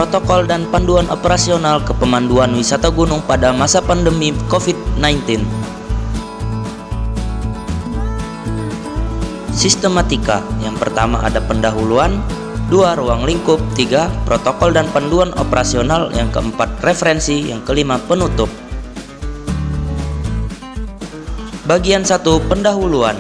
protokol dan panduan operasional kepemanduan wisata gunung pada masa pandemi COVID-19. Sistematika. Yang pertama ada pendahuluan, 2 ruang lingkup, 3 protokol dan panduan operasional, yang keempat referensi, yang kelima penutup. Bagian 1, pendahuluan.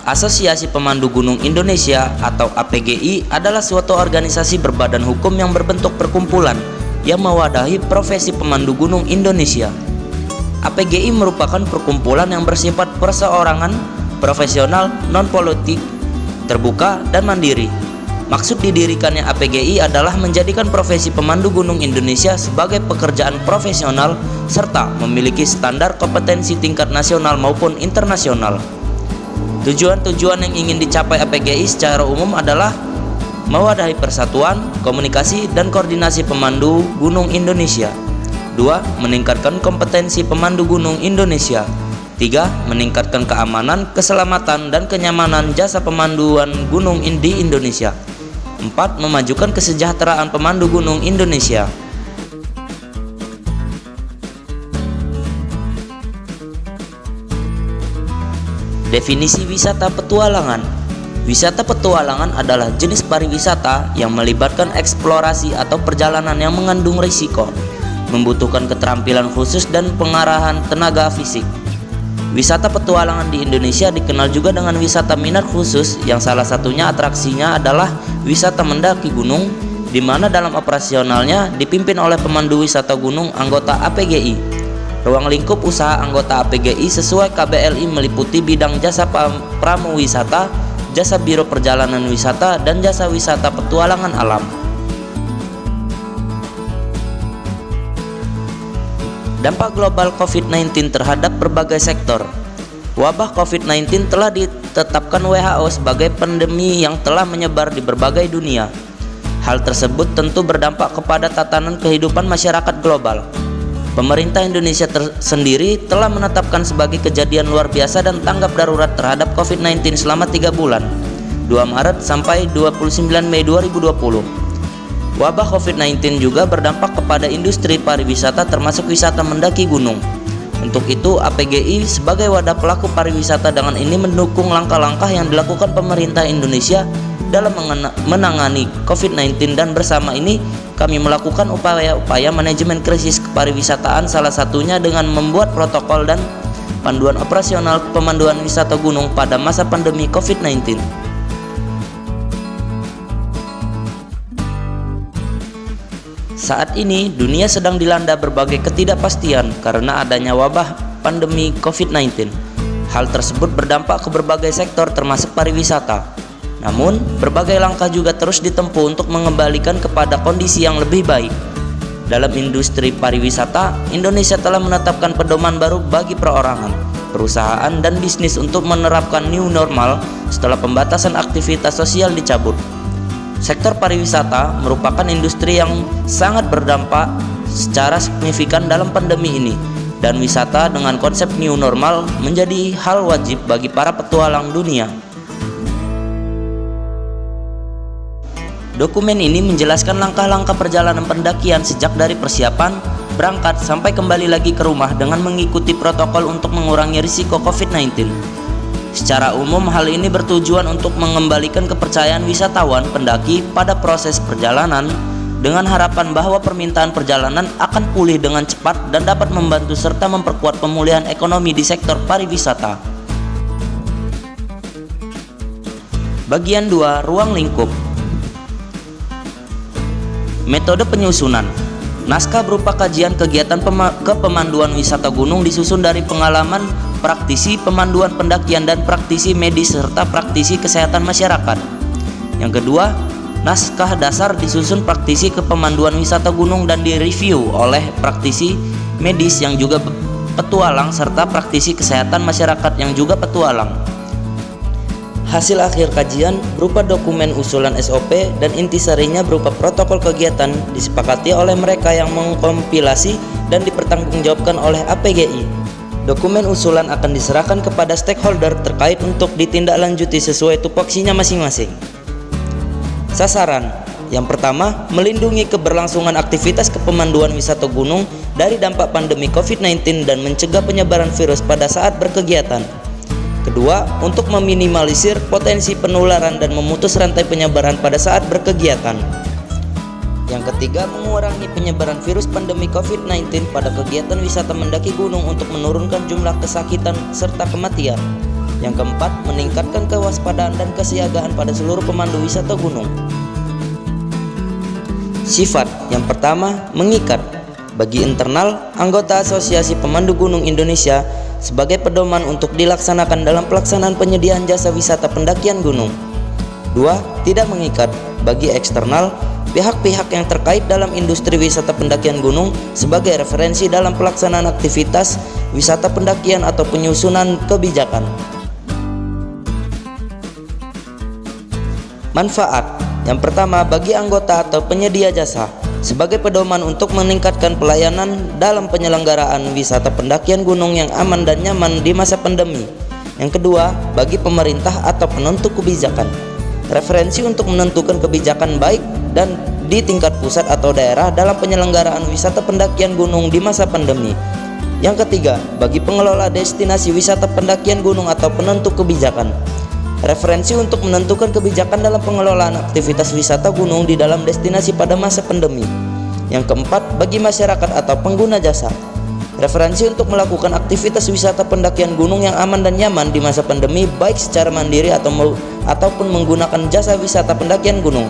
Asosiasi Pemandu Gunung Indonesia atau APGI adalah suatu organisasi berbadan hukum yang berbentuk perkumpulan yang mewadahi profesi pemandu gunung Indonesia. APGI merupakan perkumpulan yang bersifat perseorangan, profesional, non-politik, terbuka, dan mandiri. Maksud didirikannya APGI adalah menjadikan profesi pemandu gunung Indonesia sebagai pekerjaan profesional serta memiliki standar kompetensi tingkat nasional maupun internasional. Tujuan-tujuan yang ingin dicapai APGI secara umum adalah mewadahi persatuan, komunikasi, dan koordinasi pemandu gunung Indonesia. 2. Meningkatkan kompetensi pemandu gunung Indonesia. 3. Meningkatkan keamanan, keselamatan, dan kenyamanan jasa pemanduan gunung di Indonesia. 4. Memajukan kesejahteraan pemandu gunung Indonesia. Definisi wisata petualangan. Wisata petualangan adalah jenis pariwisata yang melibatkan eksplorasi atau perjalanan yang mengandung risiko, membutuhkan keterampilan khusus dan pengarahan tenaga fisik. Wisata petualangan di Indonesia dikenal juga dengan wisata minat khusus, yang salah satunya atraksinya adalah wisata mendaki gunung, di mana dalam operasionalnya dipimpin oleh pemandu wisata gunung anggota APGI. Ruang lingkup usaha anggota APGI sesuai KBLI meliputi bidang jasa pramuwisata, jasa biro perjalanan wisata, dan jasa wisata petualangan alam. Dampak global COVID-19 terhadap berbagai sektor. Wabah COVID-19 telah ditetapkan WHO sebagai pandemi yang telah menyebar di berbagai dunia. Hal tersebut tentu berdampak kepada tatanan kehidupan masyarakat global. Pemerintah Indonesia sendiri telah menetapkan sebagai kejadian luar biasa dan tanggap darurat terhadap COVID-19 selama 3 bulan, 2 Maret sampai 29 Mei 2020. Wabah COVID-19 juga berdampak kepada industri pariwisata termasuk wisata mendaki gunung. Untuk itu, APGI sebagai wadah pelaku pariwisata dengan ini mendukung langkah-langkah yang dilakukan pemerintah Indonesia dalam menangani COVID-19, dan bersama ini kami melakukan upaya-upaya manajemen krisis kepariwisataan, salah satunya dengan membuat protokol dan panduan operasional pemanduan wisata gunung pada masa pandemi COVID-19. Saat ini dunia sedang dilanda berbagai ketidakpastian karena adanya wabah pandemi COVID-19. Hal tersebut berdampak ke berbagai sektor termasuk pariwisata. Namun, berbagai langkah juga terus ditempuh untuk mengembalikan kepada kondisi yang lebih baik. Dalam industri pariwisata, Indonesia telah menetapkan pedoman baru bagi perorangan, perusahaan, dan bisnis untuk menerapkan new normal setelah pembatasan aktivitas sosial dicabut. Sektor pariwisata merupakan industri yang sangat berdampak secara signifikan dalam pandemi ini, dan wisata dengan konsep new normal menjadi hal wajib bagi para petualang dunia. Dokumen ini menjelaskan langkah-langkah perjalanan pendakian sejak dari persiapan, berangkat, sampai kembali lagi ke rumah dengan mengikuti protokol untuk mengurangi risiko COVID-19. Secara umum, hal ini bertujuan untuk mengembalikan kepercayaan wisatawan pendaki pada proses perjalanan dengan harapan bahwa permintaan perjalanan akan pulih dengan cepat dan dapat membantu serta memperkuat pemulihan ekonomi di sektor pariwisata. Bagian 2, ruang lingkup. Metode penyusunan. Naskah berupa kajian kegiatan kepemanduan wisata gunung disusun dari pengalaman praktisi pemanduan pendakian dan praktisi medis serta praktisi kesehatan masyarakat. Yang kedua, naskah dasar disusun praktisi kepemanduan wisata gunung dan direview oleh praktisi medis yang juga petualang serta praktisi kesehatan masyarakat yang juga petualang. Hasil akhir kajian berupa dokumen usulan SOP dan intisarinya berupa protokol kegiatan disepakati oleh mereka yang mengkompilasi dan dipertanggungjawabkan oleh APGI. Dokumen usulan akan diserahkan kepada stakeholder terkait untuk ditindaklanjuti sesuai tupoksinya masing-masing. Sasaran yang pertama, melindungi keberlangsungan aktivitas kepemanduan wisata gunung dari dampak pandemi COVID-19 dan mencegah penyebaran virus pada saat berkegiatan. Kedua, untuk meminimalisir potensi penularan dan memutus rantai penyebaran pada saat berkegiatan. Yang ketiga, mengurangi penyebaran virus pandemi COVID-19 pada kegiatan wisata mendaki gunung untuk menurunkan jumlah kesakitan serta kematian. Yang keempat, meningkatkan kewaspadaan dan kesiagaan pada seluruh pemandu wisata gunung. Sifat yang pertama, mengikat. Bagi internal, anggota Asosiasi Pemandu Gunung Indonesia sebagai pedoman untuk dilaksanakan dalam pelaksanaan penyediaan jasa wisata pendakian gunung. 2. Tidak mengikat. Bagi eksternal, pihak-pihak yang terkait dalam industri wisata pendakian gunung sebagai referensi dalam pelaksanaan aktivitas wisata pendakian atau penyusunan kebijakan. Manfaat yang pertama, bagi anggota atau penyedia jasa sebagai pedoman untuk meningkatkan pelayanan dalam penyelenggaraan wisata pendakian gunung yang aman dan nyaman di masa pandemi. Yang kedua, bagi pemerintah atau penentu kebijakan, referensi untuk menentukan kebijakan baik dan di tingkat pusat atau daerah dalam penyelenggaraan wisata pendakian gunung di masa pandemi. Yang ketiga, bagi pengelola destinasi wisata pendakian gunung atau penentu kebijakan, referensi untuk menentukan kebijakan dalam pengelolaan aktivitas wisata gunung di dalam destinasi pada masa pandemi. Yang keempat, bagi masyarakat atau pengguna jasa, referensi untuk melakukan aktivitas wisata pendakian gunung yang aman dan nyaman di masa pandemi baik secara mandiri ataupun menggunakan jasa wisata pendakian gunung.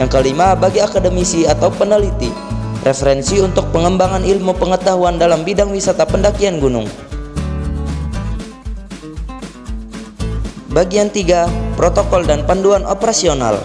Yang kelima, bagi akademisi atau peneliti, referensi untuk pengembangan ilmu pengetahuan dalam bidang wisata pendakian gunung. Bagian 3, protokol dan panduan operasional.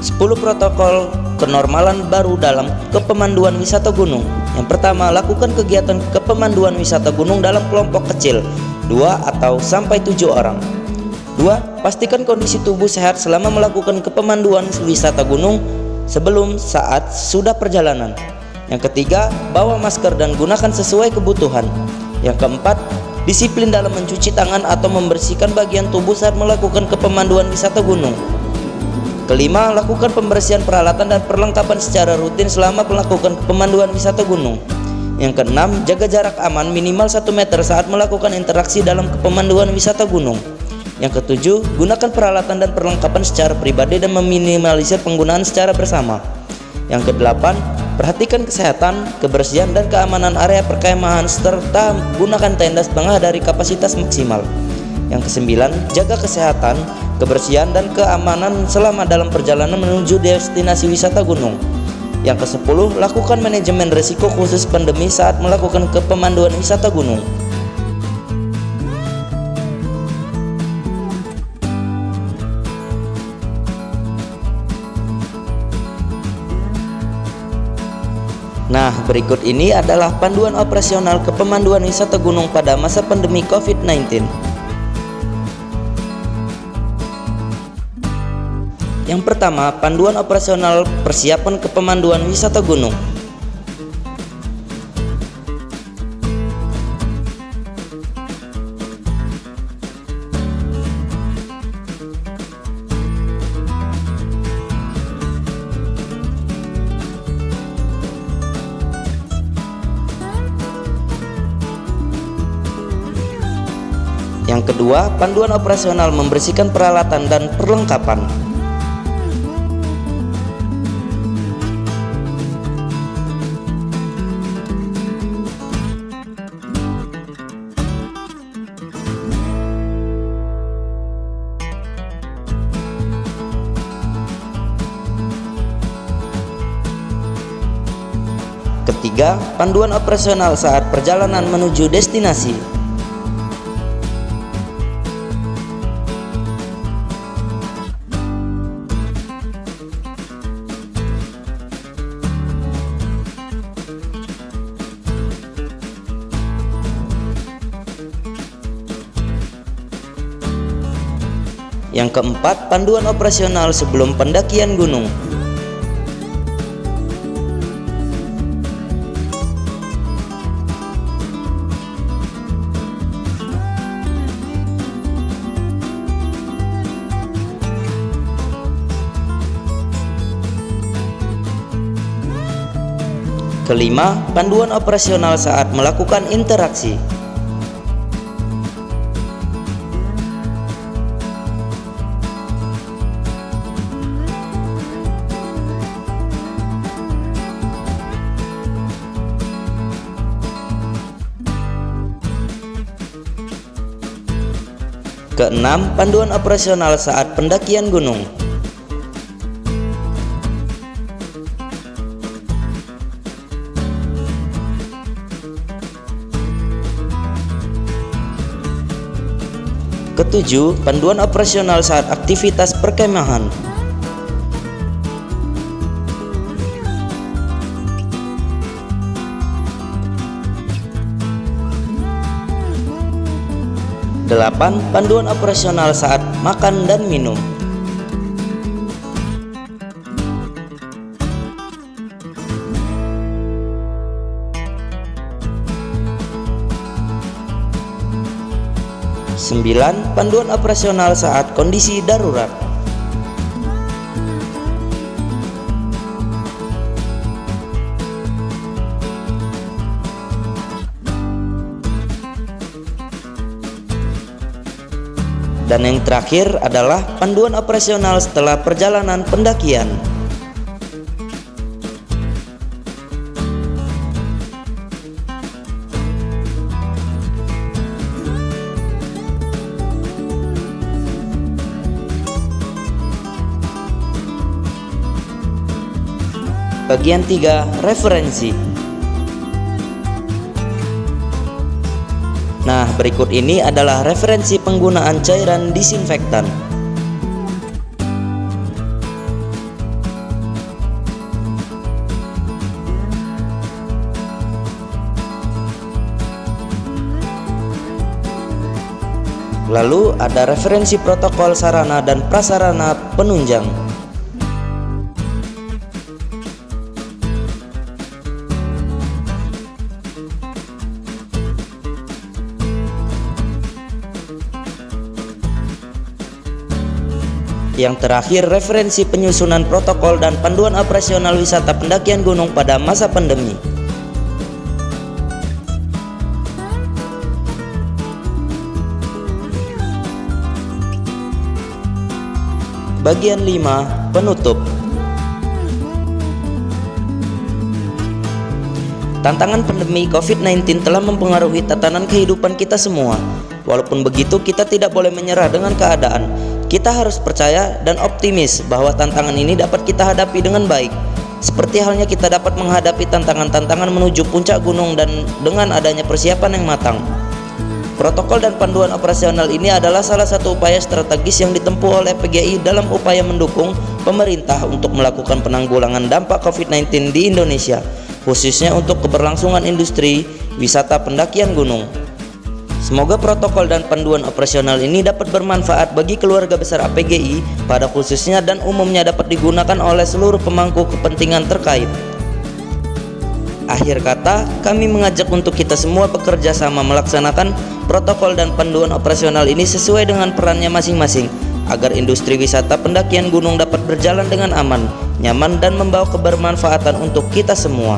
Sepuluh protokol kenormalan baru dalam kepemanduan wisata gunung. Yang pertama, lakukan kegiatan kepemanduan wisata gunung dalam kelompok kecil 2 atau sampai 7 orang. 2. Pastikan kondisi tubuh sehat selama melakukan kepemanduan wisata gunung sebelum, saat, sudah perjalanan. Yang ketiga, bawa masker dan gunakan sesuai kebutuhan. Yang keempat, disiplin dalam mencuci tangan atau membersihkan bagian tubuh saat melakukan kepemanduan wisata gunung. Kelima, lakukan pembersihan peralatan dan perlengkapan secara rutin selama melakukan kepemanduan wisata gunung. Yang keenam, jaga jarak aman minimal 1 meter saat melakukan interaksi dalam kepemanduan wisata gunung. Yang ketujuh, gunakan peralatan dan perlengkapan secara pribadi dan meminimalisir penggunaan secara bersama. Yang kedelapan, perhatikan kesehatan, kebersihan dan keamanan area perkemahan serta gunakan tenda setengah dari kapasitas maksimal. Yang kesembilan, jaga kesehatan, kebersihan dan keamanan selama dalam perjalanan menuju destinasi wisata gunung. Yang kesepuluh, lakukan manajemen risiko khusus pandemi saat melakukan kepemanduan wisata gunung. Nah, berikut ini adalah panduan operasional kepemanduan wisata gunung pada masa pandemi COVID-19. Yang pertama, panduan operasional persiapan kepemanduan wisata gunung. Yang kedua, panduan operasional membersihkan peralatan dan perlengkapan. Ketiga, panduan operasional saat perjalanan menuju destinasi. Yang keempat, panduan operasional sebelum pendakian gunung. Kelima, panduan operasional saat melakukan interaksi. Keenam, panduan operasional saat pendakian gunung. Ketujuh, panduan operasional saat aktivitas perkemahan. Delapan, panduan operasional saat makan dan minum. Sembilan, panduan operasional saat kondisi darurat. Dan yang terakhir adalah panduan operasional setelah perjalanan pendakian. Bagian 3, referensi. Nah, berikut ini adalah referensi penggunaan cairan disinfektan. Lalu ada referensi protokol sarana dan prasarana penunjang. Yang terakhir, referensi penyusunan protokol dan panduan operasional wisata pendakian gunung pada masa pandemi. Bagian 5, penutup. Tantangan pandemi COVID-19 telah mempengaruhi tatanan kehidupan kita semua. Walaupun begitu, kita tidak boleh menyerah dengan keadaan. Kita harus percaya dan optimis bahwa tantangan ini dapat kita hadapi dengan baik. Seperti halnya kita dapat menghadapi tantangan-tantangan menuju puncak gunung dan dengan adanya persiapan yang matang. Protokol dan panduan operasional ini adalah salah satu upaya strategis yang ditempuh oleh PGI dalam upaya mendukung pemerintah untuk melakukan penanggulangan dampak COVID-19 di Indonesia, khususnya untuk keberlangsungan industri wisata pendakian gunung. Semoga protokol dan panduan operasional ini dapat bermanfaat bagi keluarga besar APGI pada khususnya dan umumnya dapat digunakan oleh seluruh pemangku kepentingan terkait. Akhir kata, kami mengajak untuk kita semua bekerja sama melaksanakan protokol dan panduan operasional ini sesuai dengan perannya masing-masing, agar industri wisata pendakian gunung dapat berjalan dengan aman, nyaman, dan membawa kebermanfaatan untuk kita semua.